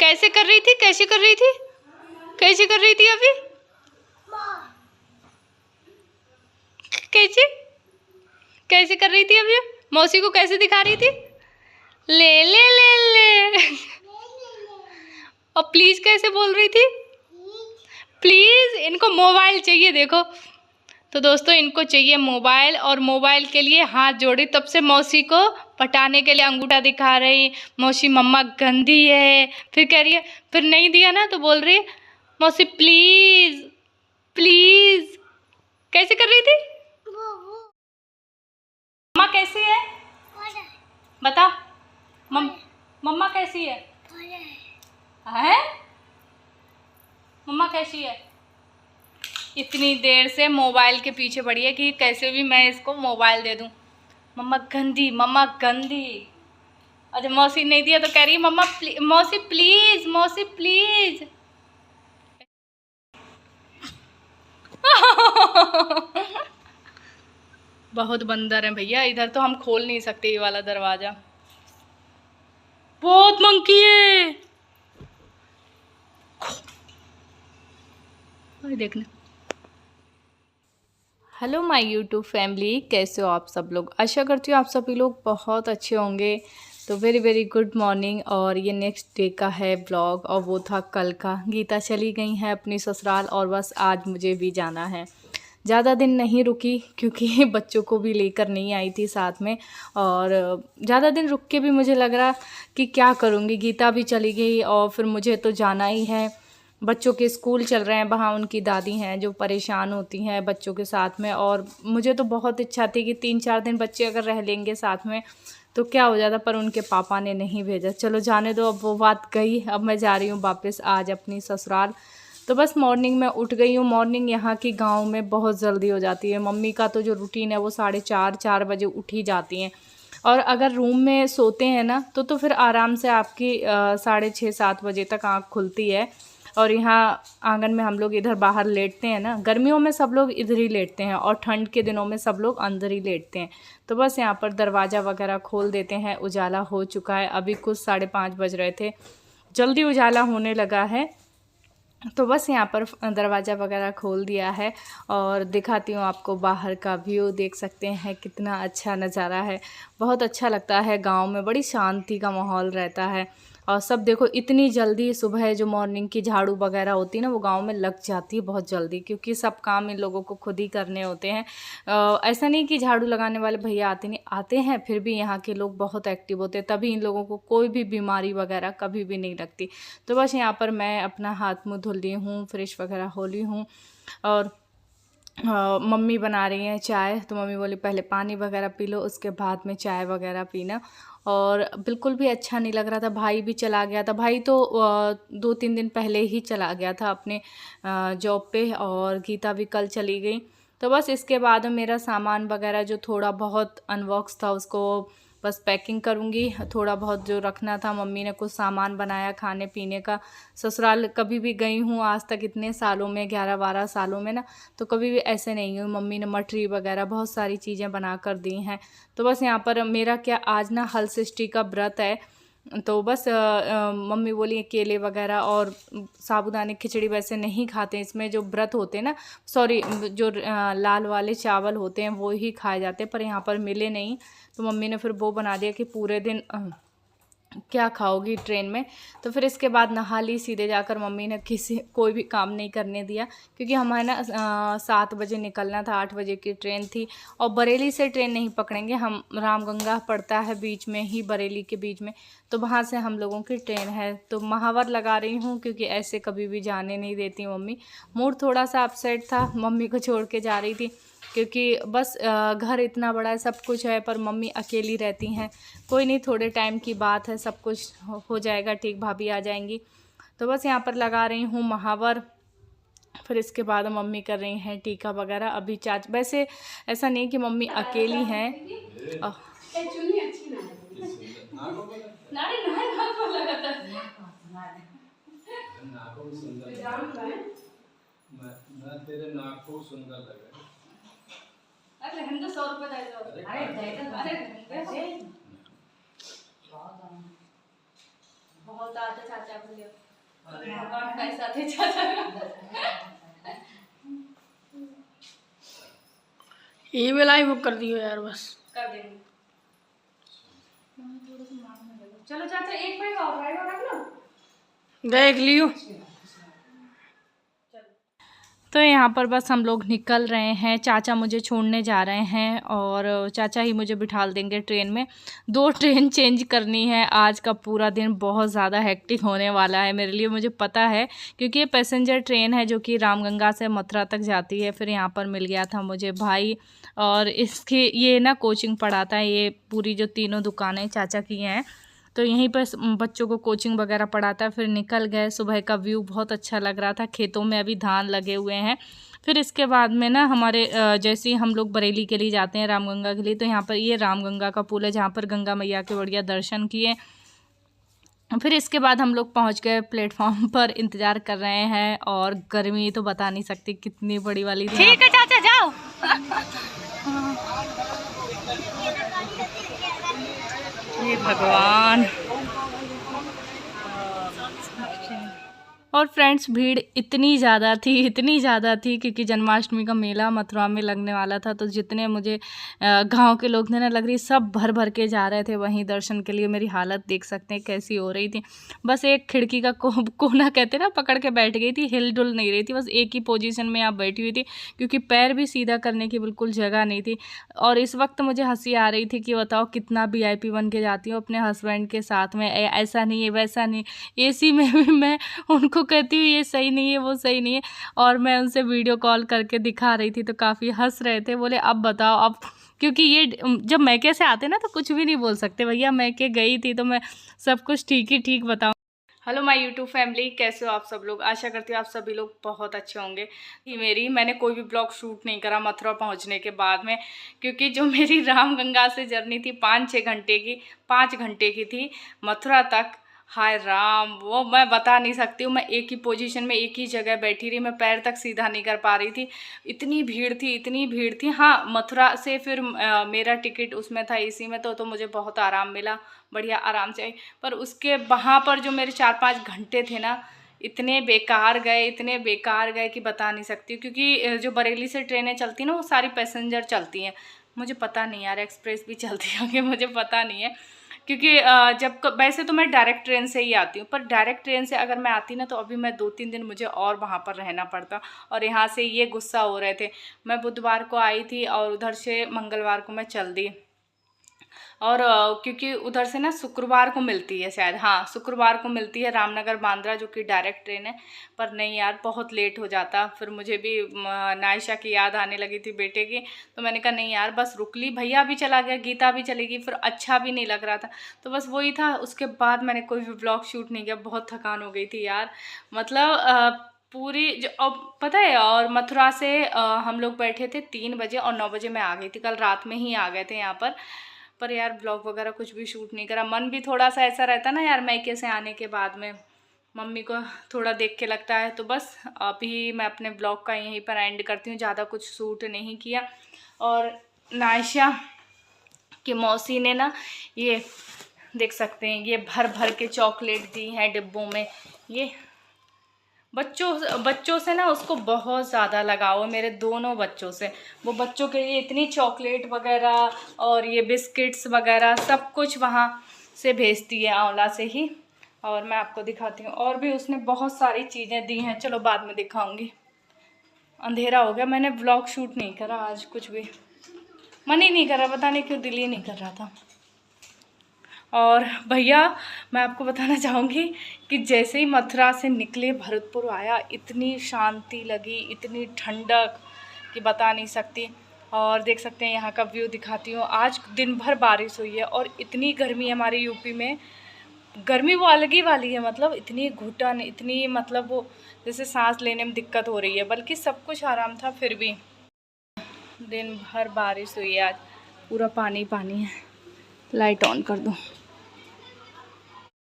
कैसे कर रही थी, कैसे कर रही थी, कैसे कर रही थी अभी, कैसे कैसे कर रही थी अभी, मौसी को कैसे दिखा रही थी, ले ले ले ले और प्लीज कैसे बोल रही थी, प्लीज। इनको मोबाइल चाहिए देखो। तो दोस्तों इनको चाहिए मोबाइल, और मोबाइल के लिए हाथ जोड़ी, तब से मौसी को पटाने के लिए अंगूठा दिखा रही, मौसी मम्मा गंदी है, फिर कह रही है, फिर नहीं दिया ना तो बोल रही है मौसी प्लीज प्लीज। कैसे कर रही थी, मम्मा कैसी है बता, मम्मा कैसी है, हैं मम्मा कैसी है। इतनी देर से मोबाइल के पीछे पड़ी है कि कैसे भी मैं इसको मोबाइल दे दूं। मम्मा गंदी, मम्मा गंदी। अरे मौसी नहीं दिया तो कह रही है मम्मा मौसी प्लीज, मौसी प्लीज। बहुत बंदर है भैया इधर, तो हम खोल नहीं सकते ये वाला दरवाजा, बहुत मंकी है। देखना। हेलो माय यूट्यूब फैमिली, कैसे हो आप सब लोग। आशा करती हूँ आप सभी लोग बहुत अच्छे होंगे। तो वेरी वेरी गुड मॉर्निंग। और ये नेक्स्ट डे का है ब्लॉग, और वो था कल का। गीता चली गई है अपनी ससुराल, और बस आज मुझे भी जाना है। ज़्यादा दिन नहीं रुकी क्योंकि बच्चों को भी लेकर नहीं आई थी साथ में, और ज़्यादा दिन रुक के भी मुझे लग रहा कि क्या करूँगी, गीता भी चली गई और फिर मुझे तो जाना ही है। बच्चों के स्कूल चल रहे हैं, वहाँ उनकी दादी हैं जो परेशान होती हैं बच्चों के साथ में, और मुझे तो बहुत इच्छा थी कि 3-4 दिन बच्चे अगर रह लेंगे साथ में तो क्या हो जाता, पर उनके पापा ने नहीं भेजा। चलो जाने दो, अब वो बात गई। अब मैं जा रही हूँ वापस आज अपनी ससुराल। तो बस मॉर्निंग में उठ गई हूँ। मॉर्निंग यहाँ की गांव में बहुत जल्दी हो जाती है। मम्मी का तो जो रूटीन है वो 4:30-4 बजे उठ ही जाती हैं, और अगर रूम में सोते हैं ना तो फिर आराम से आपकी 6:30-7 बजे तक आँख खुलती है। और यहाँ आंगन में हम लोग इधर बाहर लेटते हैं ना, गर्मियों में सब लोग इधर ही लेटते हैं, और ठंड के दिनों में सब लोग अंदर ही लेटते हैं। तो बस यहाँ पर दरवाज़ा वगैरह खोल देते हैं। उजाला हो चुका है, अभी कुछ 5:30 बज रहे थे, जल्दी उजाला होने लगा है। तो बस यहाँ पर दरवाज़ा वगैरह खोल दिया है, और दिखाती हूँ आपको बाहर का व्यू। देख सकते हैं कितना अच्छा नज़ारा है, बहुत अच्छा लगता है। गांव में बड़ी शांति का माहौल रहता है। और सब देखो इतनी जल्दी सुबह जो मॉर्निंग की झाड़ू वगैरह होती है ना, वो गांव में लग जाती है बहुत जल्दी, क्योंकि सब काम इन लोगों को खुद ही करने होते हैं। ऐसा नहीं कि झाड़ू लगाने वाले भैया आते नहीं, आते हैं, फिर भी यहाँ के लोग बहुत एक्टिव होते हैं, तभी इन लोगों को कोई भी बीमारी वगैरह कभी भी नहीं लगती। तो बस यहाँ पर मैं अपना हाथ मुँह धुल ली हूँ, फ्रेश वगैरह हो ली हूँ, और मम्मी बना रही हैं चाय। तो मम्मी बोली पहले पानी वगैरह पी लो, उसके बाद में चाय वगैरह पीना। और बिल्कुल भी अच्छा नहीं लग रहा था। भाई भी चला गया था, भाई तो 2-3 दिन पहले ही चला गया था अपने जॉब पे, और गीता भी कल चली गई। तो बस इसके बाद मेरा सामान वगैरह जो थोड़ा बहुत अनबॉक्स था उसको बस पैकिंग करूँगी। थोड़ा बहुत जो रखना था, मम्मी ने कुछ सामान बनाया खाने पीने का। ससुराल कभी भी गई हूँ आज तक इतने सालों में, 11-12 सालों में ना, तो कभी भी ऐसे नहीं हुई। मम्मी ने मटरी वगैरह बहुत सारी चीज़ें बना कर दी हैं। तो बस यहाँ पर मेरा क्या आज ना हलषष्ठी का व्रत है, तो बस मम्मी बोली केले वगैरह और साबूदाने खिचड़ी वैसे नहीं खाते, इसमें जो व्रत होते हैं ना, सॉरी जो लाल वाले चावल होते हैं वो ही खाए जाते हैं, पर यहाँ पर मिले नहीं। तो मम्मी ने फिर वो बना दिया कि पूरे दिन क्या खाओगी ट्रेन में। तो फिर इसके बाद नहा ली, सीधे जाकर मम्मी ने कोई भी काम नहीं करने दिया, क्योंकि हमारे ना 7 बजे निकलना था, 8 बजे की ट्रेन थी। और बरेली से ट्रेन नहीं पकड़ेंगे हम, रामगंगा पड़ता है बीच में ही, बरेली के बीच में, तो वहाँ से हम लोगों की ट्रेन है। तो महावर लगा रही हूँ, क्योंकि ऐसे कभी भी जाने नहीं देती मम्मी। मूड थोड़ा सा अपसेट था, मम्मी को छोड़ के जा रही थी, क्योंकि बस घर इतना बड़ा है, सब कुछ है, पर मम्मी अकेली रहती हैं। कोई नहीं, थोड़े टाइम की बात है, सब कुछ हो जाएगा ठीक, भाभी आ जाएंगी। तो बस यहाँ पर लगा रही हूँ महावर। फिर इसके बाद मम्मी कर रही हैं टीका वगैरह। अभी वैसे ऐसा नहीं कि मम्मी अकेली हैं। अरे 100 रुपये दे दो। अरे बहुत आते चाचा को ले भगवान पैसा थे चाचा ये वाला ही बुक कर दियो यार, बस कर देंगे। चलो चाचा एक मिनट और रख लो, देख लियो। तो यहाँ पर बस हम लोग निकल रहे हैं, चाचा मुझे छोड़ने जा रहे हैं और चाचा ही मुझे बिठाल देंगे ट्रेन में। 2 ट्रेन चेंज करनी है। आज का पूरा दिन बहुत ज़्यादा हेक्टिक होने वाला है मेरे लिए, मुझे पता है, क्योंकि ये पैसेंजर ट्रेन है जो कि रामगंगा से मथुरा तक जाती है। फिर यहाँ पर मिल गया था मुझे भाई, और इसकी ये ना कोचिंग पढ़ाता है। ये पूरी जो तीनों दुकानें चाचा की हैं, तो यहीं पर बच्चों को कोचिंग वगैरह पढ़ाता है। फिर निकल गए। सुबह का व्यू बहुत अच्छा लग रहा था, खेतों में अभी धान लगे हुए हैं। फिर इसके बाद में ना हमारे जैसे ही हम लोग बरेली के लिए जाते हैं रामगंगा के लिए, तो यहाँ पर ये रामगंगा का पुल है जहाँ पर गंगा मैया के बढ़िया दर्शन किए। फिर इसके बाद हम लोग पहुँच गए प्लेटफॉर्म पर, इंतज़ार कर रहे हैं। और गर्मी तो बता नहीं सकती कितनी बड़ी वाली थी। ठीक है चाचा जाओ हे भगवान। और फ्रेंड्स भीड़ इतनी ज़्यादा थी क्योंकि जन्माष्टमी का मेला मथुरा में लगने वाला था। तो जितने मुझे गांव के लोग थे ना, लग रही सब भर भर के जा रहे थे वहीं दर्शन के लिए। मेरी हालत देख सकते हैं कैसी हो रही थी। बस एक खिड़की का कोना कहते ना, पकड़ के बैठ गई थी, हिल डुल नहीं रही थी, बस एक ही पोजीशन में आप बैठी हुई थी, क्योंकि पैर भी सीधा करने की बिल्कुल जगह नहीं थी। और इस वक्त मुझे हंसी आ रही थी कि बताओ कितना VIP बन के जाती हूँ अपने हस्बैंड के साथ में। ऐसा नहीं है वैसा नहीं, AC में भी मैं उनको कहती हूँ ये सही नहीं है वो सही नहीं है। और मैं उनसे वीडियो कॉल करके दिखा रही थी तो काफ़ी हंस रहे थे। बोले अब बताओ अब, क्योंकि ये जब मैके से आते ना तो कुछ भी नहीं बोल सकते। भैया मैके गई थी तो मैं सब कुछ ठीक ही ठीक बताऊँ। हेलो माय यूट्यूब फैमिली, कैसे हो आप सब लोग। आशा करती हूँ आप सभी लोग बहुत अच्छे होंगे। मैंने कोई भी ब्लॉग शूट नहीं करा मथुरा पहुँचने के बाद में, क्योंकि जो मेरी रामगंगा से जर्नी थी 5 घंटे की थी थी तक। हाय राम, वो मैं बता नहीं सकती हूँ। मैं एक ही पोजीशन में एक ही जगह बैठी रही, मैं पैर तक सीधा नहीं कर पा रही थी, इतनी भीड़ थी। हाँ, मथुरा से फिर मेरा टिकट उसमें था AC में, तो मुझे बहुत आराम मिला, बढ़िया आराम से। पर उसके वहाँ पर जो मेरे 4-5 घंटे थे ना, इतने बेकार गए कि बता नहीं सकती। क्योंकि जो बरेली से ट्रेनें चलती हैं ना, वो सारी पैसेंजर चलती हैं। मुझे पता नहीं यार एक्सप्रेस भी चलती होंगी, मुझे पता नहीं है। क्योंकि वैसे तो मैं डायरेक्ट ट्रेन से ही आती हूँ, पर डायरेक्ट ट्रेन से अगर मैं आती ना तो अभी मैं 2-3 दिन मुझे और वहाँ पर रहना पड़ता। और यहाँ से ये गुस्सा हो रहे थे। मैं बुधवार को आई थी और उधर से मंगलवार को मैं चल दी। और क्योंकि उधर से ना शुक्रवार को मिलती है शायद, हाँ शुक्रवार को मिलती है रामनगर बांद्रा, जो कि डायरेक्ट ट्रेन है। पर नहीं यार, बहुत लेट हो जाता। फिर मुझे भी नायशा की याद आने लगी थी, बेटे की। तो मैंने कहा नहीं यार बस रुक ली, भैया भी चला गया, गीता भी चलेगी, फिर अच्छा भी नहीं लग रहा था। तो बस वही था। उसके बाद मैंने कोई भी ब्लॉग शूट नहीं किया, बहुत थकान हो गई थी यार। मतलब पूरी जो अब पता है। और मथुरा से हम लोग बैठे थे 3 बजे और 9 बजे मैं आ गई थी। कल रात में ही आ गए थे यहाँ पर यार ब्लॉग वगैरह कुछ भी शूट नहीं करा। मन भी थोड़ा सा ऐसा रहता ना यार, मैके से आने के बाद में मम्मी को थोड़ा देख के लगता है। तो बस अभी मैं अपने ब्लॉग का यहीं पर एंड करती हूँ, ज़्यादा कुछ शूट नहीं किया। और नायशा की मौसी ने ना, ये देख सकते हैं, ये भर भर के चॉकलेट दी हैं डिब्बों में। ये बच्चों से ना उसको बहुत ज़्यादा लगाव है, मेरे दोनों बच्चों से। वो बच्चों के लिए इतनी चॉकलेट वगैरह और ये बिस्किट्स वगैरह सब कुछ वहाँ से भेजती है, आंवला से ही। और मैं आपको दिखाती हूँ, और भी उसने बहुत सारी चीज़ें दी हैं, चलो बाद में दिखाऊंगी। अंधेरा हो गया, मैंने व्लॉग शूट नहीं करा आज, कुछ भी मन ही नहीं कर रहा, पता नहीं क्यों दिल ही नहीं कर रहा था। और भैया मैं आपको बताना चाहूँगी कि जैसे ही मथुरा से निकले भरतपुर आया, इतनी शांति लगी, इतनी ठंडक कि बता नहीं सकती। और देख सकते हैं यहाँ का व्यू दिखाती हूँ। आज दिन भर बारिश हुई है और इतनी गर्मी है हमारे यूपी में। गर्मी वो अलग ही वाली है, मतलब इतनी घुटन, इतनी मतलब वो जैसे सांस लेने में दिक्कत हो रही है। बल्कि सब कुछ आराम था, फिर भी दिन भर बारिश हुई है आज, पूरा पानी पानी है। लाइट ऑन कर दूँ।